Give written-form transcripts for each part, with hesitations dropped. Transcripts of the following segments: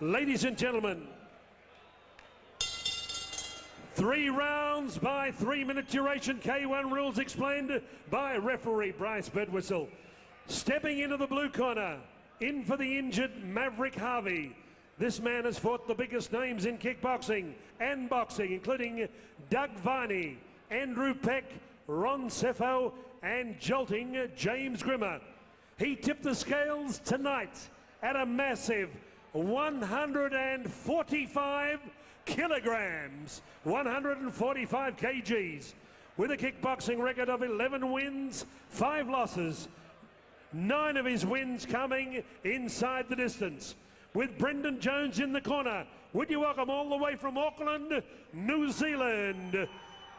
Ladies and gentlemen, 3 rounds by 3-minute duration. K1 rules explained by referee Bryce Bedwhistle. Stepping into the blue corner, in for the injured Maverick Harvey. This man has fought the biggest names in kickboxing and boxing, including Doug Viney, Andrew Peck, Ron Cephalo, and jolting James Grimmer. He tipped the scales tonight at a massive 145 kilograms, 145 kgs, with a kickboxing record of 11 wins, 5 losses, 9 of his wins coming inside the distance. With Brendan Jones in the corner, would you welcome all the way from Auckland, New Zealand,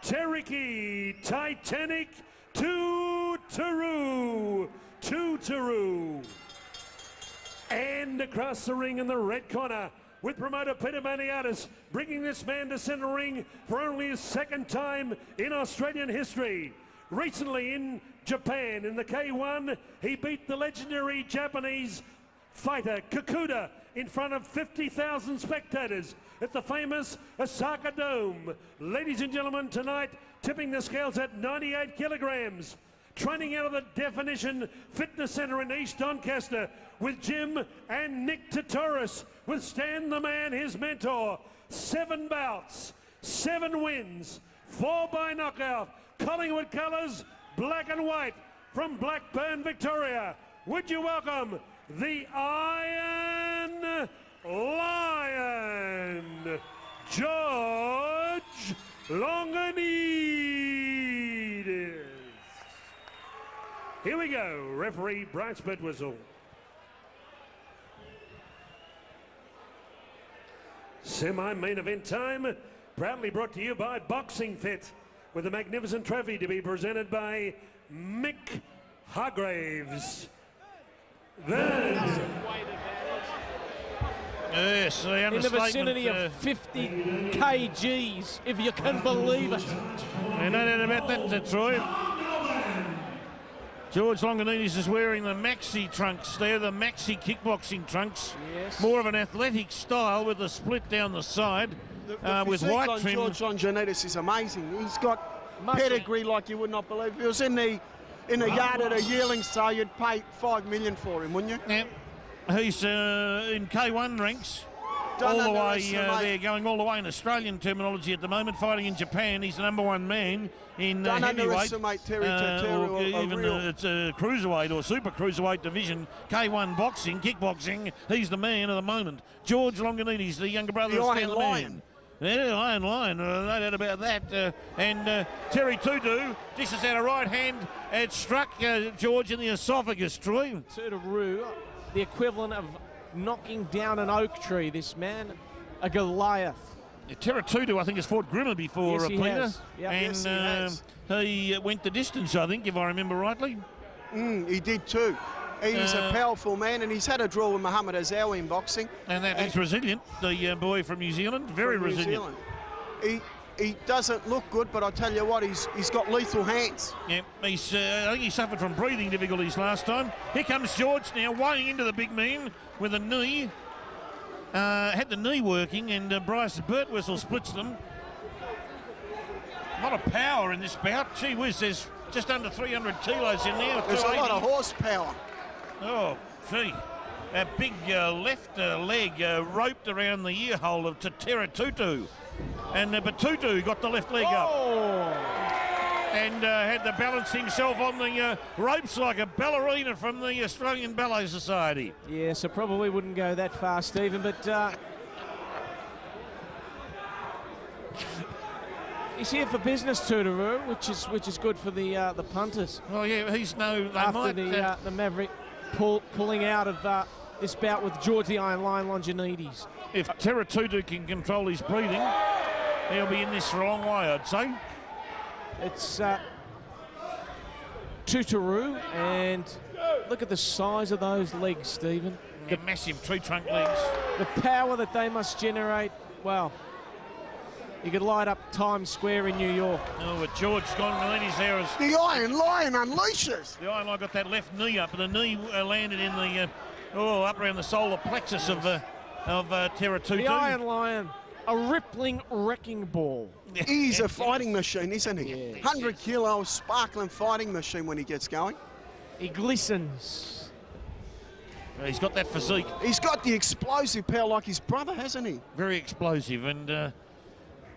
Teriki Titanic Tuteru. And across the ring in the red corner, with promoter Peter Maniatis, bringing this man to centre ring for only his 2nd time in Australian history. Recently in Japan, in the K1, he beat the legendary Japanese fighter Kakuda in front of 50,000 spectators at the famous Osaka Dome. Ladies and gentlemen, tonight, tipping the scales at 98 kilograms. Training out of the Definition Fitness Centre in East Doncaster with Jim and Nick Tuteru, with Stan the Man, his mentor. 7 bouts, 7 wins, 4 by knockout. Collingwood colours, black and white, from Blackburn, Victoria. Would you welcome the Iron Lion, George Longinidis. Here we go, referee Bryce Bedwhistle. Semi-main event time, proudly brought to you by Boxing Fit, with a magnificent trophy to be presented by Mick Hargraves. Then, yes, in the vicinity of 50 kgs, if you can believe it. No doubt about that, Troy. George Longinidis is wearing the maxi trunks there, the maxi kickboxing trunks. Yes. More of an athletic style with a split down the side with white on trim. George Longinidis is amazing. He's got pedigree like you would not believe. If he was in the yard at a yearling sale, you'd pay $5 million for him, wouldn't you? Yeah. He's in K1 ranks. All the way there, going all the way in Australian terminology at the moment, fighting in Japan. He's the #1 man in Don't heavyweight. underestimate Tuteru, or even it's a cruiserweight or super cruiserweight division. K1 boxing, kickboxing. He's the man at the moment. George Longinidis, the younger brother the of Iron Stan the Lion. Man. Yeah, Iron Lion, no doubt about that. And Terry Tuteru dishes out a right hand. It struck George in the esophagus, Troy. Tuteru, the equivalent of knocking down an oak tree, this man, a Goliath. Terry Tuteru, I think, has fought Grimmer before, Yes, he Peter. has. Yep. And Yes, he has. he went the distance, I think, if I remember rightly. He did too. He's a powerful man, and he's had a draw with Muhammad Azawi in boxing. And he's resilient, the boy from New Zealand, very from New resilient. Zealand. He doesn't look good, but I tell you what, he's got lethal hands. Yeah, I think he suffered from breathing difficulties last time. Here comes George now, weighing into the big man with a knee. Had the knee working, and Bryce Bedwhistle splits them. A lot of power in this bout. Gee whiz, there's just under 300 kilos in there. There's a lot of horsepower. Oh, gee. A big left leg roped around the ear hole of Tuteru. And but Tuteru got the left leg up. And had to balance himself on the ropes like a ballerina from the Australian Ballet Society. Yes, I probably wouldn't go that far, Stephen, but he's here for business, Tuteru, which is good for the punters. Well, yeah, he's no. They After might, the Maverick pulling out of this bout with George the Iron Lion Longinidis. if Terry Tuteru can control his breathing, he'll be in this for a long way, I'd say. It's Tuteru, and look at the size of those legs, Stephen. The massive tree trunk legs. The power that they must generate, well, you could light up Times Square in New York. Oh, but George Longinidis there is. The Iron Lion unleashes. The Iron Lion got that left knee up, and the knee landed in the, up around the solar plexus of of Tuteru. The Iron Lion, a rippling wrecking ball. He's a fighting machine, isn't he? Yes. 100 kilo sparkling fighting machine when he gets going. He glistens. He's got that physique. He's got the explosive power like his brother, hasn't he? Very explosive and a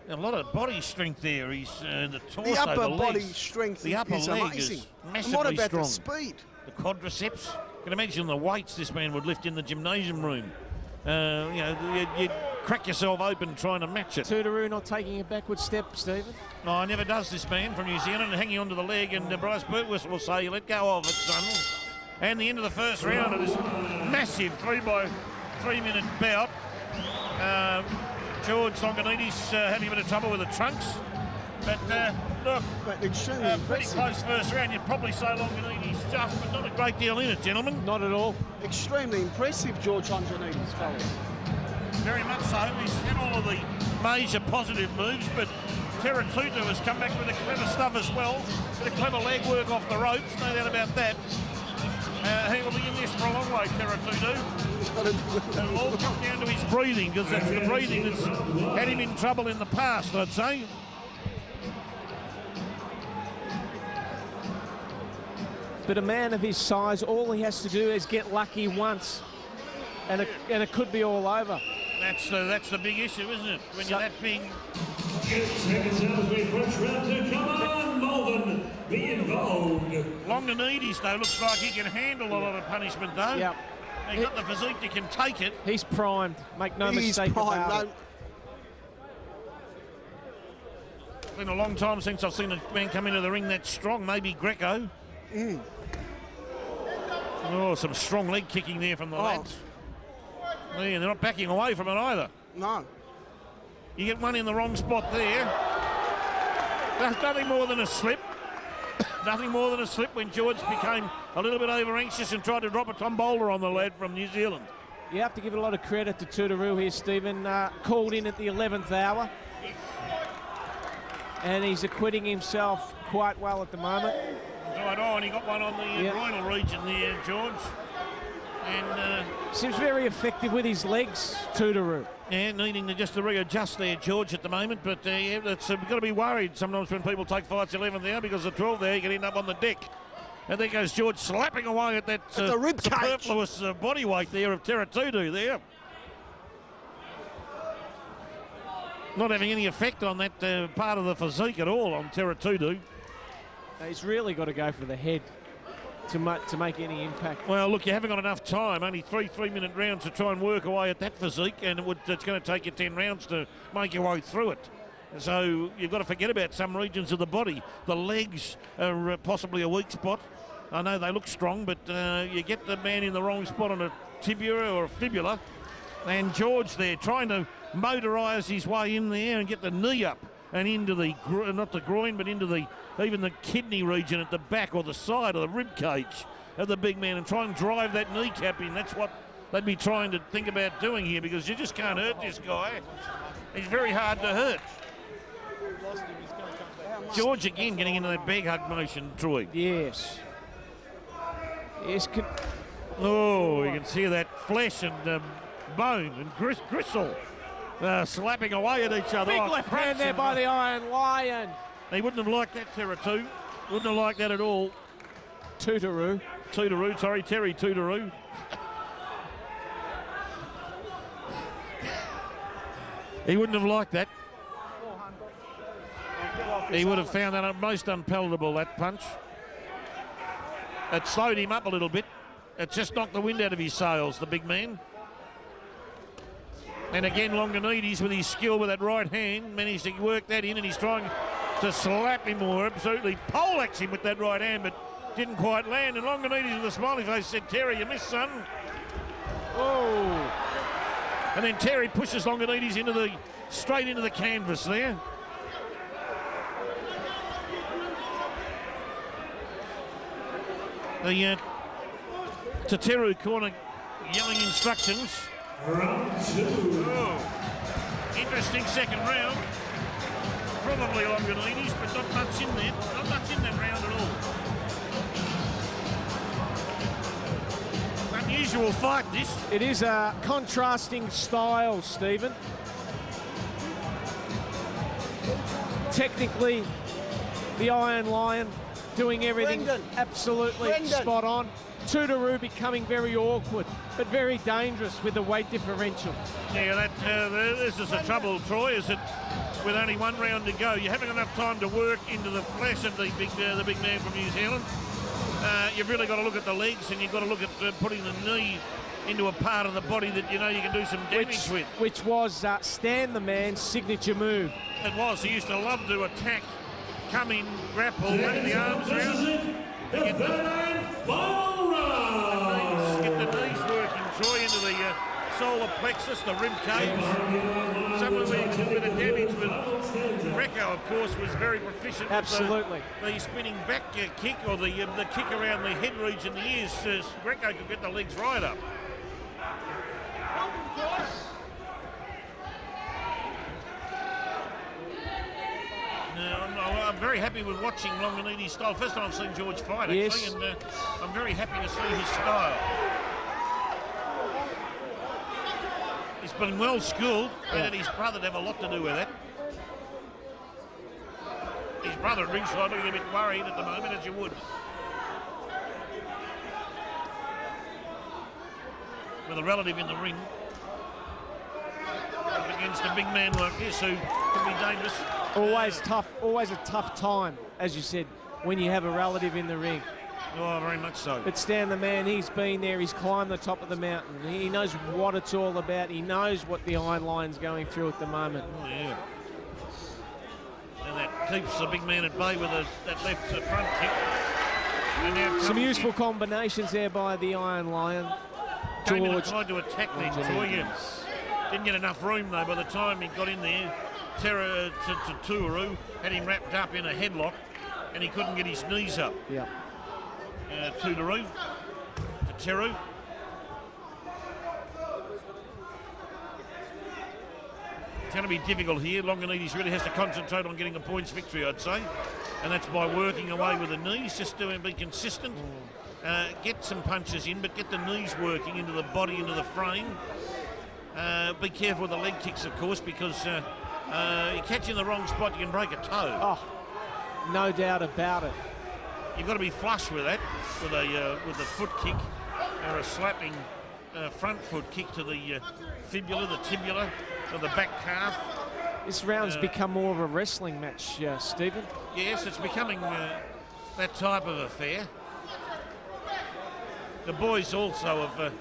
lot of body strength there. He's the torso, The upper the body legs, strength the upper is leg amazing. is And massively what about strong. the speed? The quadriceps. You can imagine the weights this man would lift in the gymnasium room. You'd crack yourself open trying to match it. Tuteru not taking a backward step, Stephen. No, never does this man from New Zealand, hanging onto the leg, and Bryce Birtwistle will say, let go of it, son. And the end of the first round of this massive 3-by-3-minute bout. George Longinidis having a bit of trouble with the trunks. But look, But extremely pretty impressive. close first round. You'd probably say Longinidis just, but not a great deal in it, gentlemen. Not at all. Extremely impressive, George Longinidis, fellas. Very much so. He's had all of the major positive moves, but Tuteru has come back with the clever stuff as well. Bit of clever leg work off the ropes, no doubt about that. He will be in this for a long way, Tuteru. It'll all come down to his breathing, because that's the breathing that's had him in trouble in the past, I'd say. But a man of his size, all he has to do is get lucky once, and it could be all over. That's the big issue, isn't it? When you're that big. seconds out as we approach round 2. Come on, Malvern, be involved. Longinidis, though, looks like he can handle a lot of punishment, though. Yep. He's got the physique that can take it. He's primed. Make no He's mistake prime. about it. It's been a long time since I've seen a man come into the ring that strong. Maybe Greco. Oh, some strong leg kicking there from the lads. Yeah, they're not backing away from it either. No. You get one in the wrong spot there. That's nothing more than a slip. Nothing more than a slip when George became a little bit over anxious and tried to drop a tombola on the lad from New Zealand. You have to give a lot of credit to Tuteru here, Stephen. Called in at the 11th hour. And he's acquitting himself quite well at the moment. Right on, he got one on the groinal region there, George. And seems very effective with his legs, Tuteru. yeah, needing to just to readjust there, George, at the moment. But yeah, that's we've got to be worried sometimes when people take fights 11th there, because the 12th there, you can end up on the deck. And there goes George slapping away at that the rib cage. superfluous body weight there of Tuteru there. Not having any effect on that part of the physique at all on Tuteru. He's really got to go for the head to make any impact. Well, look, you haven't got enough time. Only 3-minute rounds to try and work away at that physique, and it's going to take you 10 rounds to make your way through it. So you've got to forget about some regions of the body. The legs are possibly a weak spot. I know they look strong, but you get the man in the wrong spot on a tibia or a fibula. And George there trying to motorise his way in there and get the knee up and into the, not the groin, but into even the kidney region at the back or the side of the rib cage of the big man, and try and drive that kneecap in. That's what they'd be trying to think about doing here, because you just can't hurt this guy. He's very hard to hurt. George again getting into that big hug motion, Troy. Yes. Yes. Oh, you can see that flesh and bone and gristle slapping away at each other. Big left hand there by the Iron Lion. He wouldn't have liked that, Tuteru. Wouldn't have liked that at all. Tuteru. Terry Tuteru. He wouldn't have liked that. He would have found that most unpalatable, that punch. It slowed him up a little bit. It just knocked the wind out of his sails, the big man. And again, Longinidis, with his skill with that right hand, managed to work that in, and he's trying to slap him or absolutely poleaxe him with that right hand, but didn't quite land. And Longinidis with a smiley face said, "Terry, you missed, son." Oh. And then Terry pushes Longinidis straight into the canvas there. The Tuteru corner yelling instructions. Round 2. Oh, interesting second round. Probably Longinidis, but not much in there. Not much in that round at all. unusual fight, this. It is a contrasting style, Stephen. Technically, the Iron Lion doing everything absolutely spot on. Tuteru becoming very awkward, but very dangerous with the weight differential. Yeah, this is the trouble, Troy, is that with only one round to go, you're having enough time to work into the flesh of the big man from New Zealand. You've really got to look at the legs, and you've got to look at putting the knee into a part of the body that you know you can do some damage with. Which was Stan the Man's signature move. It was. He used to love to attack, come in, grapple, let the arms around. Get the knees working, Troy, into the solar plexus, the rib cage. Some of the damage with Greco, of course, was very proficient. Absolutely. With the spinning back kick, or the kick around the head region, the ears. Greco could get the legs right up. I'm very happy with watching Longinidis' style. First time I've seen George fight, actually, yes. and I'm very happy to see his style. He's been well schooled, and his brother had a lot to do with it. His brother at ringside looking a bit worried at the moment, as you would. With a relative in the ring. Up against a big man like this who can be dangerous. Always tough, always a tough time, as you said, when you have a relative in the ring. Oh, very much so. But Stan the Man, he's been there, he's climbed the top of the mountain. He knows what it's all about. He knows what the Iron Lion's going through at the moment. Oh, yeah. And that keeps the big man at bay with that left front kick. And now some useful combinations there by the Iron Lion. George tried to attack there, Troy. Didn't get enough room, though, by the time he got in there. Tuteru had him wrapped up in a headlock, and he couldn't get his knees up. Yeah. Tuteru. It's going to be difficult here. Longinidis really has to concentrate on getting a points victory, I'd say. And that's by working away with the knees, just to be consistent. Get some punches in, but get the knees working into the body, into the frame. Be careful with the leg kicks, of course, because you catch in the wrong spot, you can break a toe. Oh, no doubt about it. You've got to be flush with that, with the foot kick, or a slapping front foot kick to the fibula, the tibula, or the back calf. This round's become more of a wrestling match, Stephen. Yes, it's becoming that type of affair. The boys also have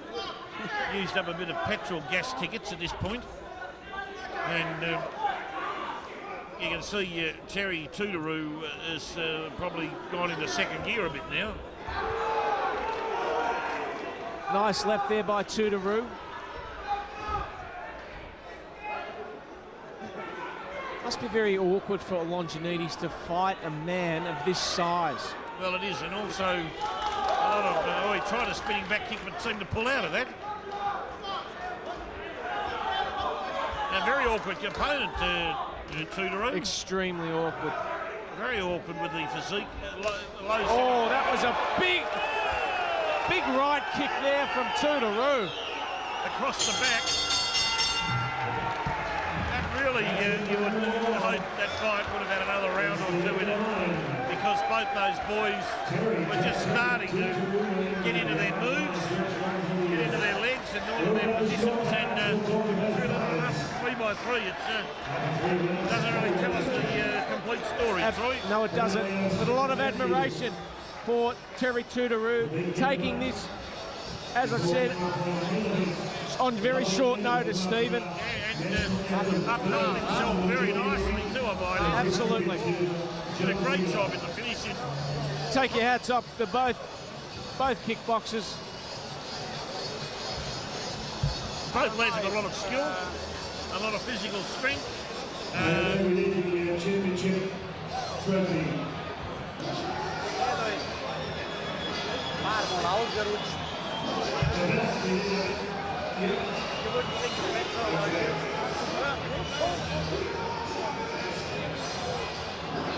used up a bit of petrol gas tickets at this point. And you can see Terry Tuteru has probably gone into second gear a bit now. Nice left there by Tuteru. Must be very awkward for Longinidis to fight a man of this size. Well, it is, and also a lot of... he tried a spinning back kick, but seemed to pull out of that. A very awkward opponent, Tuteru. Extremely awkward. Very awkward with the physique. Oh, that was a big right kick there from Tuteru. Across the back. That really, you would hope that fight would have had another round or two in it, because both those boys were just starting to get into their moves, get into their legs and all of their positions, and through the last 3x3, it doesn't really tell us the complete story, Troy. No, it doesn't. But a lot of admiration for Terry Tuteru taking this, as I said, on very short notice, Stephen. And upheld himself very nicely too, I might add. Absolutely. Did a great job in the finishing. Take your hats off to both kickboxers. Both lads have got a lot of skill, a lot of physical strength. Championship trophy.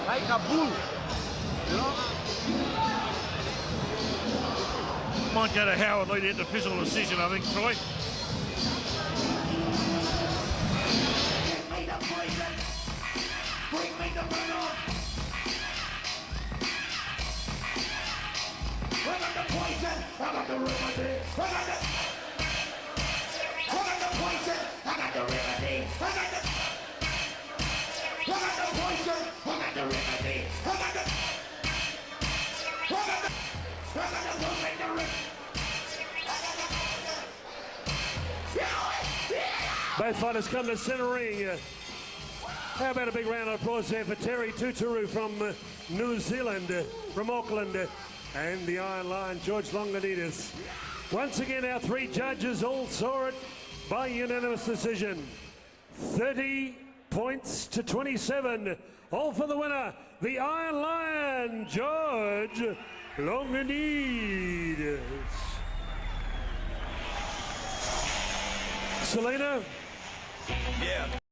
Like a bull, you know? Might go to Howard Lee to get the physical decision, I think, Troy. Both fighters come to centre ring. How about a big round of applause there for Terry Tuteru from New Zealand, from Auckland, and the Iron Lion, George Longinidis. Once again, our three judges all saw it by unanimous decision. 30 points to 27. All for the winner, the Iron Lion, George Longinidis. Selena? Yeah.